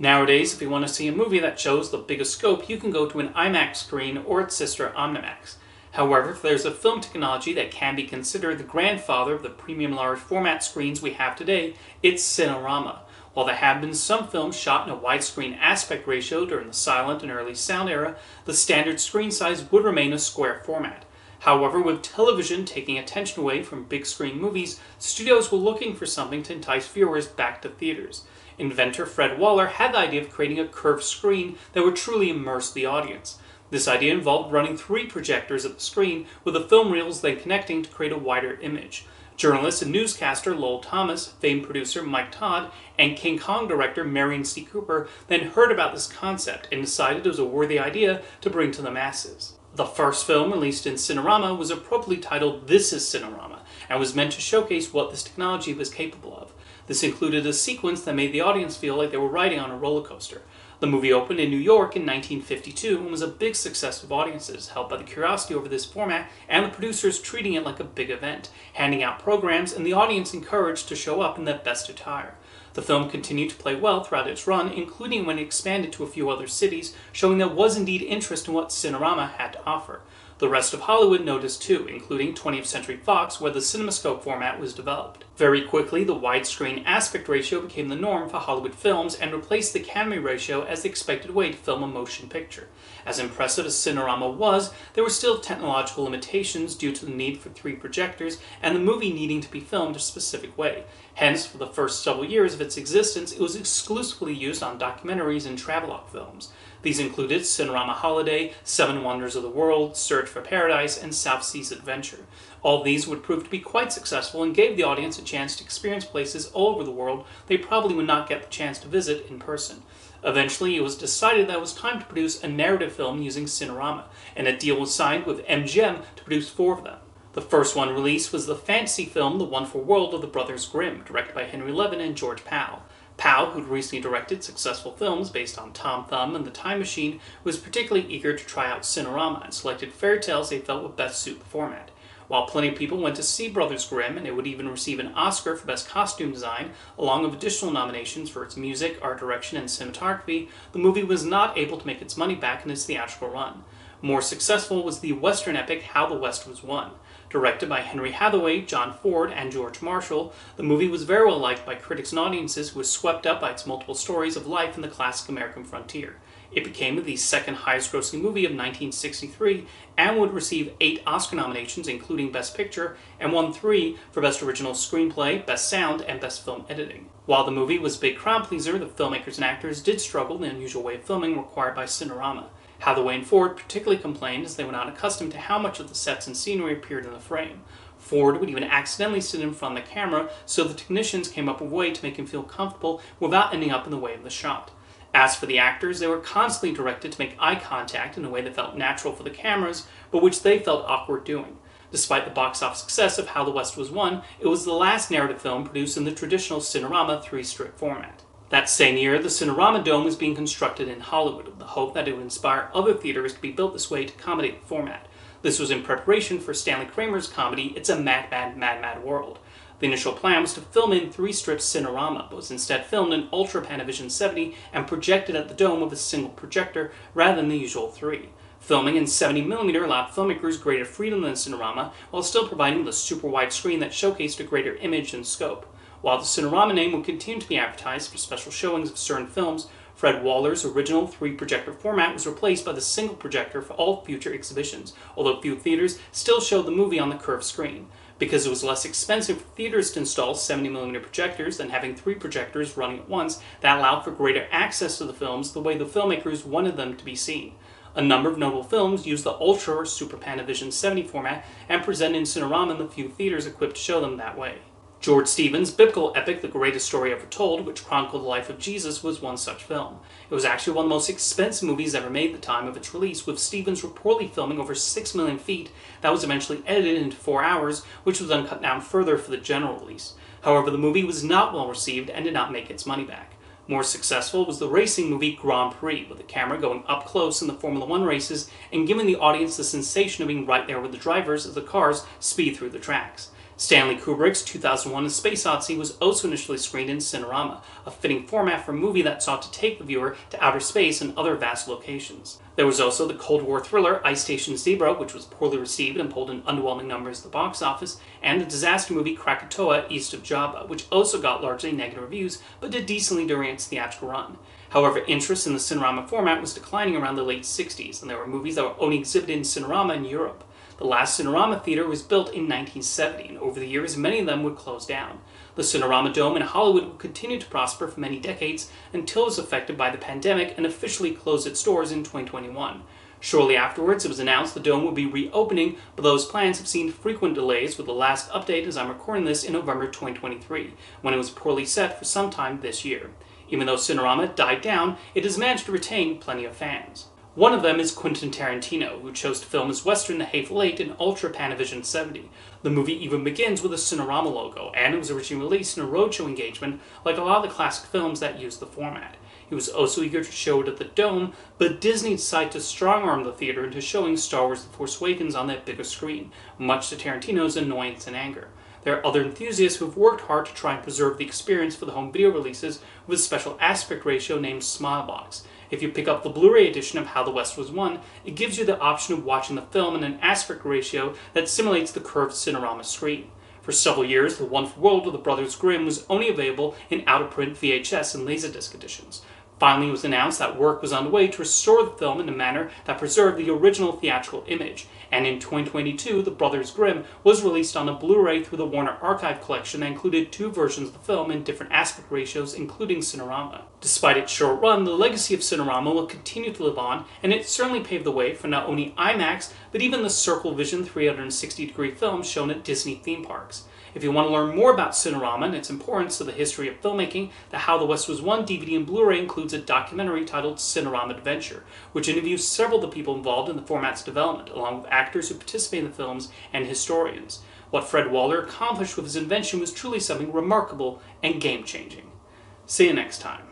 Nowadays, if you want to see a movie that shows the biggest scope, you can go to an IMAX screen or its sister Omnimax. However, if there's a film technology that can be considered the grandfather of the premium large format screens we have today, it's Cinerama. While there have been some films shot in a widescreen aspect ratio during the silent and early sound era, the standard screen size would remain a square format. However, with television taking attention away from big screen movies, studios were looking for something to entice viewers back to theaters. Inventor Fred Waller had the idea of creating a curved screen that would truly immerse the audience. This idea involved running 3 projectors at the screen, with the film reels then connecting to create a wider image. Journalist and newscaster Lowell Thomas, famed producer Mike Todd, and King Kong director Marion C. Cooper then heard about this concept and decided it was a worthy idea to bring to the masses. The first film released in Cinerama was appropriately titled This is Cinerama, and was meant to showcase what this technology was capable of. This included a sequence that made the audience feel like they were riding on a roller coaster. The movie opened in New York in 1952 and was a big success with audiences, helped by the curiosity over this format and the producers treating it like a big event, handing out programs and the audience encouraged to show up in their best attire. The film continued to play well throughout its run, including when it expanded to a few other cities, showing there was indeed interest in what Cinerama had to offer. The rest of Hollywood noticed too, including 20th Century Fox, where the CinemaScope format was developed. Very quickly, the widescreen aspect ratio became the norm for Hollywood films and replaced the Academy ratio as the expected way to film a motion picture. As impressive as Cinerama was, there were still technological limitations due to the need for 3 projectors and the movie needing to be filmed a specific way. Hence, for the first several years of its existence, it was exclusively used on documentaries and travelogue films. These included Cinerama Holiday, 7 Wonders of the World, Search for Paradise, and South Seas Adventure. All these would prove to be quite successful and gave the audience a chance to experience places all over the world they probably would not get the chance to visit in person. Eventually, it was decided that it was time to produce a narrative film using Cinerama, and a deal was signed with MGM to produce 4 of them. The first one released was the fantasy film The Wonderful World of the Brothers Grimm, directed by Henry Levin and George Pal. Pal, who'd recently directed successful films based on Tom Thumb and The Time Machine, was particularly eager to try out Cinerama and selected fairy tales they felt would best suit the format. While plenty of people went to see Brothers Grimm, and it would even receive an Oscar for Best Costume Design, along with additional nominations for its music, art direction, and cinematography, the movie was not able to make its money back in its theatrical run. More successful was the Western epic How the West Was Won. Directed by Henry Hathaway, John Ford, and George Marshall, the movie was very well liked by critics and audiences who were swept up by its multiple stories of life in the classic American frontier. It became the second highest grossing movie of 1963 and would receive 8 Oscar nominations, including Best Picture, and won 3 for Best Original Screenplay, Best Sound, and Best Film Editing. While the movie was a big crowd pleaser, the filmmakers and actors did struggle in the unusual way of filming required by Cinerama. Hathaway and Ford particularly complained as they were not accustomed to how much of the sets and scenery appeared in the frame. Ford would even accidentally sit in front of the camera, so the technicians came up with a way to make him feel comfortable without ending up in the way of the shot. As for the actors, they were constantly directed to make eye contact in a way that felt natural for the cameras, but which they felt awkward doing. Despite the box office success of How the West Was Won, it was the last narrative film produced in the traditional Cinerama 3-strip format. That same year, the Cinerama Dome was being constructed in Hollywood, with the hope that it would inspire other theaters to be built this way to accommodate the format. This was in preparation for Stanley Kramer's comedy It's a Mad, Mad, Mad, Mad World. The initial plan was to film in 3-strip Cinerama, but was instead filmed in Ultra Panavision 70 and projected at the Dome with a single projector rather than the usual 3. Filming in 70mm allowed filmmakers greater freedom than Cinerama, while still providing the super wide screen that showcased a greater image and scope. While the Cinerama name would continue to be advertised for special showings of certain films, Fred Waller's original 3-projector format was replaced by the single projector for all future exhibitions, although few theaters still showed the movie on the curved screen. Because it was less expensive for theaters to install 70mm projectors than having 3 projectors running at once, that allowed for greater access to the films the way the filmmakers wanted them to be seen. A number of notable films used the Ultra or Super Panavision 70 format and presented in Cinerama in the few theaters equipped to show them that way. George Stevens' biblical epic The Greatest Story Ever Told, which chronicled the life of Jesus, was one such film. It was actually one of the most expensive movies ever made at the time of its release, with Stevens reportedly filming over 6 million feet that was eventually edited into 4 hours, which was then cut down further for the general release. However, the movie was not well received and did not make its money back. More successful was the racing movie Grand Prix, with the camera going up close in the Formula One races and giving the audience the sensation of being right there with the drivers as the cars speed through the tracks. Stanley Kubrick's 2001 A Space Odyssey was also initially screened in Cinerama, a fitting format for a movie that sought to take the viewer to outer space and other vast locations. There was also the Cold War thriller Ice Station Zebra, which was poorly received and pulled in underwhelming numbers at the box office, and the disaster movie Krakatoa East of Java, which also got largely negative reviews but did decently during its theatrical run. However, interest in the Cinerama format was declining around the late 60s, and there were movies that were only exhibited in Cinerama in Europe. The last Cinerama theater was built in 1970, and over the years many of them would close down. The Cinerama Dome in Hollywood would continue to prosper for many decades until it was affected by the pandemic and officially closed its doors in 2021. Shortly afterwards, it was announced the Dome would be reopening, but those plans have seen frequent delays, with the last update as I'm recording this in November 2023, when it was poorly set for some time this year. Even though Cinerama died down, it has managed to retain plenty of fans. One of them is Quentin Tarantino, who chose to film his western The Hateful Eight in Ultra Panavision 70. The movie even begins with a Cinerama logo, and it was originally released in a roadshow engagement like a lot of the classic films that used the format. He was also eager to show it at the Dome, but Disney decided to strong-arm the theater into showing Star Wars The Force Awakens on that bigger screen, much to Tarantino's annoyance and anger. There are other enthusiasts who have worked hard to try and preserve the experience for the home video releases with a special aspect ratio named Smilebox. If you pick up the Blu-ray edition of How the West Was Won, it gives you the option of watching the film in an aspect ratio that simulates the curved Cinerama screen. For several years, The Wonderful World of the Brothers Grimm was only available in out-of-print VHS and Laserdisc editions. Finally, it was announced that work was underway to restore the film in a manner that preserved the original theatrical image, and in 2022, The Brothers Grimm was released on a Blu-ray through the Warner Archive collection that included two versions of the film in different aspect ratios, including Cinerama. Despite its short run, the legacy of Cinerama will continue to live on, and it certainly paved the way for not only IMAX, but even the Circle Vision 360-degree films shown at Disney theme parks. If you want to learn more about Cinerama and its importance to the history of filmmaking, the How the West Was Won DVD and Blu-ray includes a documentary titled Cinerama Adventure, which interviews several of the people involved in the format's development, along with actors who participate in the films and historians. What Fred Waller accomplished with his invention was truly something remarkable and game-changing. See you next time.